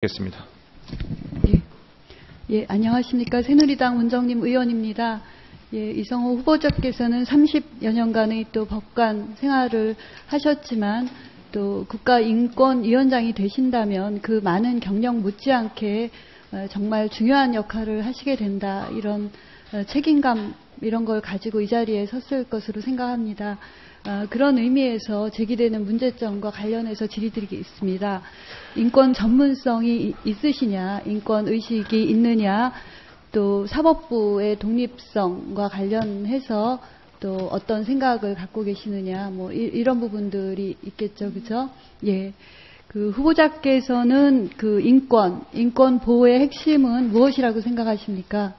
겠습니다. 예, 안녕하십니까. 새누리당 원정님 의원입니다. 예, 이성호 후보자께서는 30여 년간의 또 법관 생활을 하셨지만 또 국가인권위원장이 되신다면 그 많은 경력 못지않게 정말 중요한 역할을 하시게 된다. 이런 책임감 이런 걸 가지고 이 자리에 섰을 것으로 생각합니다. 그런 의미에서 제기되는 문제점과 관련해서 질의드리겠습니다. 인권 전문성이 있으시냐, 인권 의식이 있느냐, 또 사법부의 독립성과 관련해서 또 어떤 생각을 갖고 계시느냐, 뭐 이런 부분들이 있겠죠, 그죠? 예. 그 후보자께서는 그 인권 보호의 핵심은 무엇이라고 생각하십니까?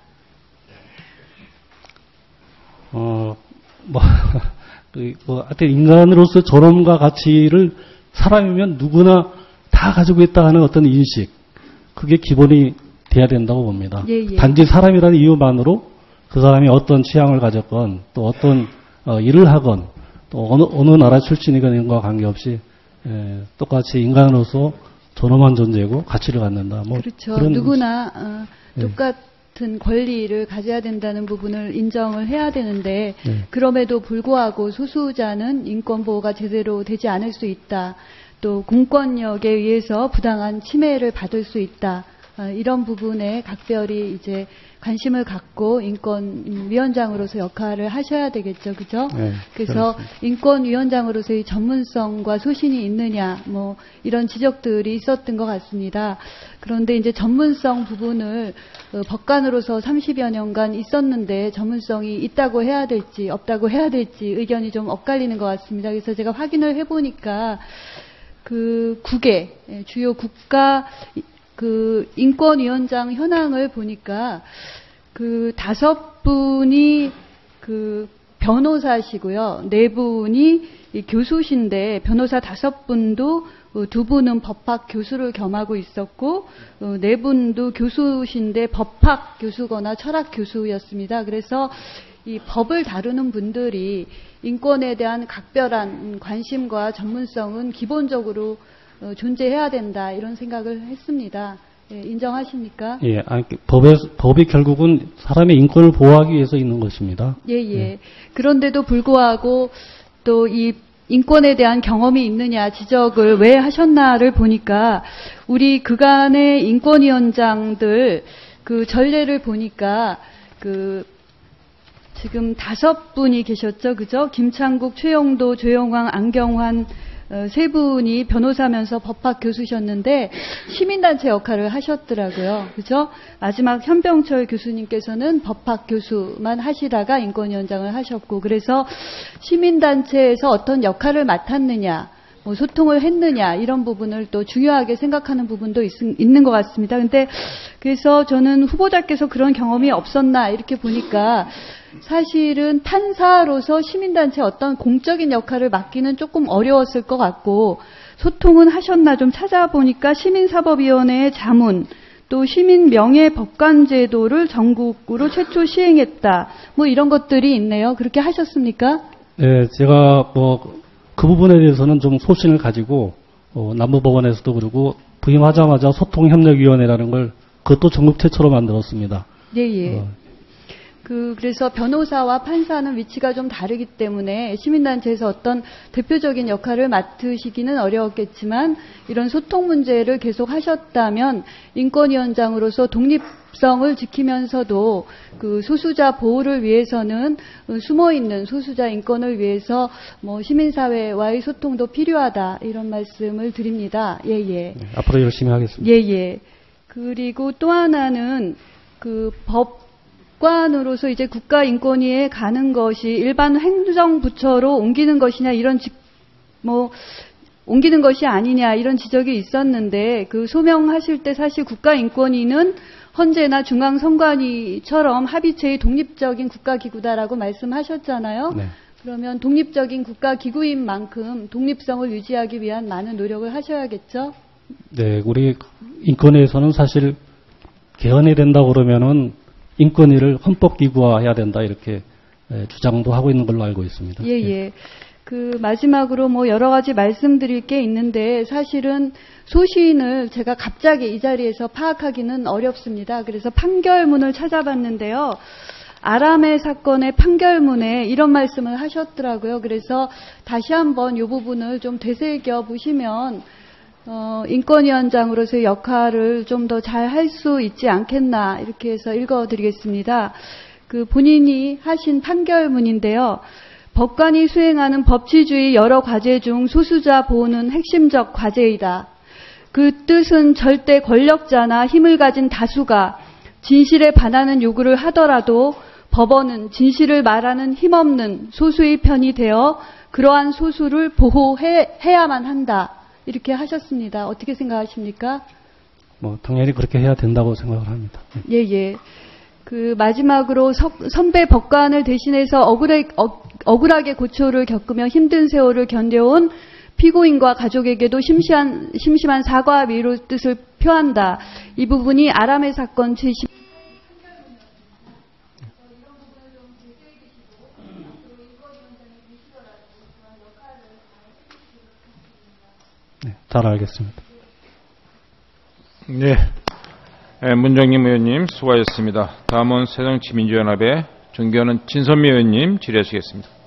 하여튼 인간으로서 존엄과 가치를 사람이면 누구나 다 가지고 있다 하는 어떤 인식, 그게 기본이 돼야 된다고 봅니다. 예. 단지 사람이라는 이유만으로 그 사람이 어떤 취향을 가졌건 또 어떤 일을 하건 또 어느 나라 출신이건과 관계없이 똑같이 인간으로서 존엄한 존재고 가치를 갖는다. 그렇죠. 누구나 똑같은 권리를 가져야 된다는 부분을 인정을 해야 되는데 그럼에도 불구하고 소수자는 인권 보호가 제대로 되지 않을 수 있다. 또 공권력에 의해서 부당한 침해를 받을 수 있다. 이런 부분에 각별히 이제 관심을 갖고 인권위원장으로서 역할을 하셔야 되겠죠, 그죠? 네, 그래서 그렇습니다. 인권위원장으로서의 전문성과 소신이 있느냐, 뭐 이런 지적들이 있었던 것 같습니다. 그런데 이제 전문성 부분을 법관으로서 30여 년간 있었는데 전문성이 있다고 해야 될지 없다고 해야 될지 의견이 좀 엇갈리는 것 같습니다. 그래서 제가 확인을 해보니까 그 9개 주요 국가 그 인권위원장 현황을 보니까 그 5분이 그 변호사시고요. 4분이 교수신데 변호사 5분도 2분은 법학 교수를 겸하고 있었고 4분도 교수신데 법학 교수거나 철학 교수였습니다. 그래서 이 법을 다루는 분들이 인권에 대한 각별한 관심과 전문성은 기본적으로 존재해야 된다 이런 생각을 했습니다. 예, 인정하십니까? 예, 법이 결국은 사람의 인권을 보호하기 위해서 있는 것입니다. 예. 그런데도 불구하고 또 이 인권에 대한 경험이 있느냐 지적을 왜 하셨나를 보니까 우리 그간의 인권위원장들 그 전례를 보니까 그 지금 5분이 계셨죠, 그죠? 김창국, 최영도, 조영왕, 안경환 3분이 변호사면서 법학 교수셨는데 시민단체 역할을 하셨더라고요. 그죠? 마지막 현병철 교수님께서는 법학 교수만 하시다가 인권위원장을 하셨고 그래서 시민단체에서 어떤 역할을 맡았느냐 뭐 소통을 했느냐 이런 부분을 또 중요하게 생각하는 부분도 있는 것 같습니다. 근데 그래서 저는 후보자께서 그런 경험이 없었나 이렇게 보니까 사실은 판사로서 시민단체 어떤 공적인 역할을 맡기는 조금 어려웠을 것 같고 소통은 하셨나 좀 찾아보니까 시민사법위원회의 자문 또 시민명예법관제도를 전국으로 최초 시행했다. 뭐 이런 것들이 있네요. 그렇게 하셨습니까? 네, 제가 그 부분에 대해서는 좀 소신을 가지고 남부법원에서도 그러고 부임하자마자 소통협력위원회라는 걸 그것도 전국 최초로 만들었습니다. 예. 그래서 변호사와 판사는 위치가 좀 다르기 때문에 시민단체에서 어떤 대표적인 역할을 맡으시기는 어려웠겠지만 이런 소통 문제를 계속 하셨다면 인권위원장으로서 독립성을 지키면서도 그 소수자 보호를 위해서는 숨어있는 소수자 인권을 위해서 뭐 시민사회와의 소통도 필요하다 이런 말씀을 드립니다. 예. 네, 앞으로 열심히 하겠습니다. 예. 그리고 또 하나는 그 법관으로서 이제 국가인권위에 가는 것이 일반 행정부처로 옮기는 것이냐 옮기는 것이 아니냐 이런 지적이 있었는데 그 소명하실 때 사실 국가인권위는 헌재나 중앙선관위처럼 합의체의 독립적인 국가기구다라고 말씀하셨잖아요. 네. 그러면 독립적인 국가기구인 만큼 독립성을 유지하기 위한 많은 노력을 하셔야겠죠? 네, 우리 인권위에서는 사실 개헌이 된다고 그러면은 인권위를 헌법기구화해야 된다 이렇게 주장도 하고 있는 걸로 알고 있습니다. 예. 그 마지막으로 뭐 여러 가지 말씀드릴 게 있는데 사실은 소시인을 제가 갑자기 이 자리에서 파악하기는 어렵습니다. 그래서 판결문을 찾아봤는데요. 아람의 사건의 판결문에 이런 말씀을 하셨더라고요. 그래서 다시 한번 이 부분을 좀 되새겨 보시면 인권위원장으로서의 역할을 좀 더 잘 할 수 있지 않겠나 이렇게 해서 읽어드리겠습니다. 그 본인이 하신 판결문인데요. 법관이 수행하는 법치주의 여러 과제 중 소수자 보호는 핵심적 과제이다. 그 뜻은 절대 권력자나 힘을 가진 다수가 진실에 반하는 요구를 하더라도 법원은 진실을 말하는 힘없는 소수의 편이 되어 그러한 소수를 보호해야만 한다. 이렇게 하셨습니다. 어떻게 생각하십니까? 당연히 그렇게 해야 된다고 생각을 합니다. 예. 그 마지막으로 선배 법관을 대신해서 억울하게 고초를 겪으며 힘든 세월을 견뎌온 피고인과 가족에게도 심심한 사과와 위로의 뜻을 표한다. 이 부분이 아람의 사건 제10 네, 잘 알겠습니다. 네, 문정림 의원님 수고하셨습니다. 다음은 새정치민주연합의 존경하는 진선미 의원님 질의하시겠습니다.